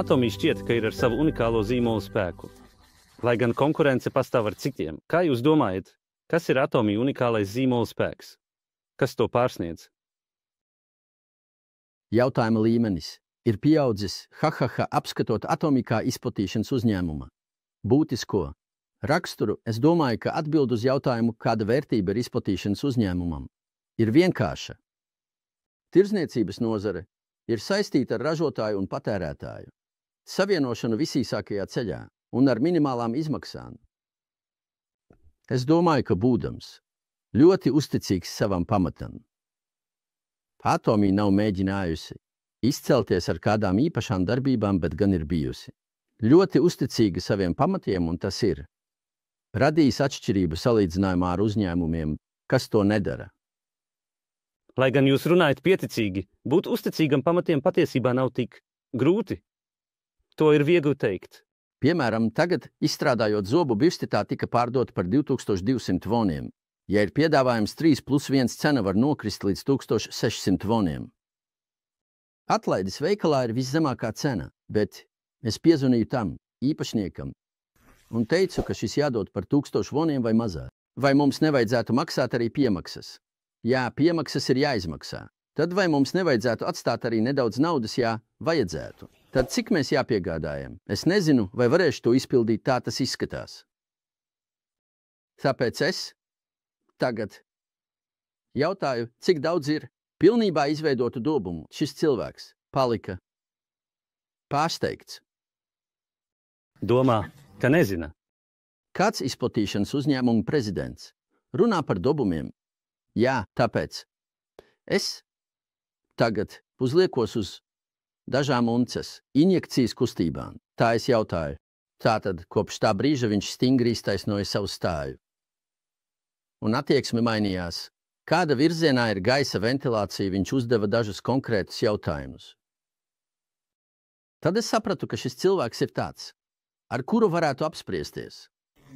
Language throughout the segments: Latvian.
Atomi šķiet, ka ir ar savu unikālo zīmolu spēku. Lai gan konkurence pastāv ar citiem, kā jūs domājat, kas ir atomi unikālais zīmola spēks? Kas to pārsniedz? Jautājuma līmenis ir pieaudzis apskatot atomi kā izplatīšanas uzņēmuma. Būtisko raksturu es domāju, ka atbild uz jautājumu, kāda vērtība ir izplatīšanas uzņēmumam, ir vienkārša. Tirdzniecības nozare ir saistīta ar ražotāju un patērētāju. Savienošanu visīsākajā ceļā un ar minimālām izmaksām. Es domāju, ka būdams ļoti uzticīgs savam pamatam. Atomi nav mēģinājusi izcelties ar kādām īpašām darbībām, bet gan ir bijusi ļoti uzticīga saviem pamatiem, un tas ir radījis atšķirību salīdzinājumā ar uzņēmumiem, kas to nedara. Lai gan jūs runājat pieticīgi, būt uzticīgam pamatiem patiesībā nav tik grūti. To ir viegli teikt. Piemēram, tagad, izstrādājot zobu bišti, tā tika pārdota par 2200 voniem. Ja ir piedāvājums 3+1 cena var nokrist līdz 1600 voniem. Atlaides veikalā ir viszemākā cena, bet es piezvanīju tam īpašniekam un teicu, ka šis jādod par 1000 voniem vai mazāk. Vai mums nevajadzētu maksāt arī piemaksas? Jā, piemaksas ir jāizmaksā. Tad vai mums nevajadzētu atstāt arī nedaudz naudas, jā, vajadzētu? Tad cik mēs jāpiegādājam? Es nezinu, vai varēšu to izpildīt, tā tas izskatās. Tāpēc es tagad jautāju, cik daudz ir pilnībā izveidotu dobumu. Šis cilvēks palika pārsteigts. Domā, ka nezina. Kāds izplatīšanas uzņēmuma prezidents runā par dobumiem? Jā, tāpēc es tagad uzliekos uz dažām unces injekcijas kustībām. Tā es jautāju. Tātad kopš tā brīža viņš stingri iztaisnoja savu stāju. Un attieksme mainījās. Kāda virzienā ir gaisa ventilācija, viņš uzdeva dažus konkrētus jautājumus. Tad es sapratu, ka šis cilvēks ir tāds, ar kuru varētu apspriesties,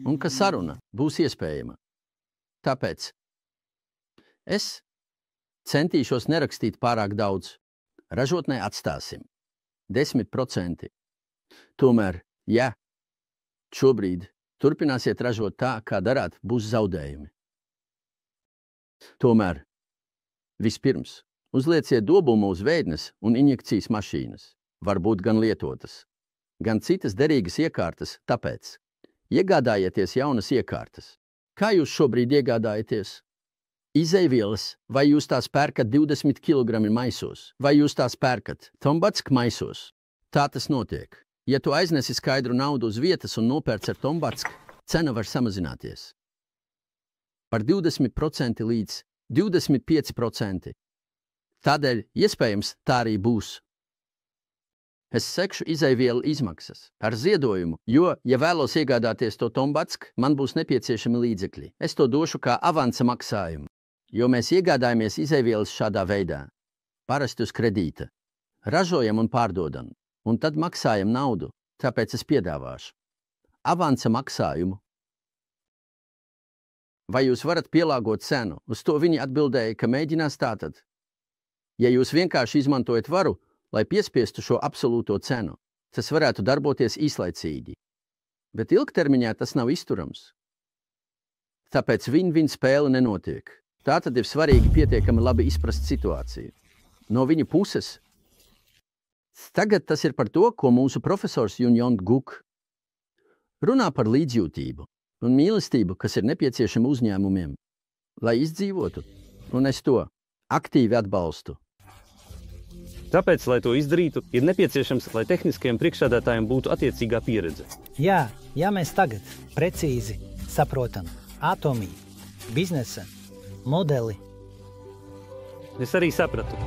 un ka saruna būs iespējama. Tāpēc es centīšos nerakstīt pārāk daudz. Ražotnē atstāsim 10%. Tomēr, ja šobrīd turpināsiet ražot tā, kā darāt, būs zaudējumi. Tomēr vispirms uzlieciet dobumu uz veidnes un injekcijas mašīnas. Varbūt gan lietotas, gan citas derīgas iekārtas, tāpēc iegādājieties jaunas iekārtas. Kā jūs šobrīd iegādājaties? Izeivielas, vai jūs tās pērkat 20 kg maisos, vai jūs tās pērkat Tombatsk maisos? Tā tas notiek. Ja tu aiznesi skaidru naudu uz vietas un nopērc ar Tombatsk, cena var samazināties par 20% līdz 25%. Tādēļ, iespējams, tā arī būs. Es sekšu izeivielu izmaksas ar ziedojumu, jo, ja vēlos iegādāties to Tombatsk, man būs nepieciešami līdzekļi. Es to došu kā avansa maksājumu. Jo mēs iegādājamies izeivielas šādā veidā. Parasti uz kredīta. Ražojam un pārdodam, un tad maksājam naudu, tāpēc es piedāvāšu avansa maksājumu. Vai jūs varat pielāgot cenu? Uz to viņi atbildēja, ka mēģinās tātad. Ja jūs vienkārši izmantojat varu, lai piespiestu šo absolūto cenu, tas varētu darboties īslaicīgi. Bet ilgtermiņā tas nav izturams. Tāpēc win-win spēle nenotiek. Tātad ir svarīgi pietiekami labi izprast situāciju. No viņa puses. Tagad tas ir par to, ko mūsu profesors Junjong Guk runā par līdzjūtību un mīlestību, kas ir nepieciešama uzņēmumiem, lai izdzīvotu, un es to aktīvi atbalstu. Tāpēc, lai to izdarītu, ir nepieciešams, lai tehniskajiem priekšsēdētājiem būtu attiecīgā pieredze. Jā, ja mēs tagad precīzi saprotam atomiju, biznesa modeli. Es arī sapratu.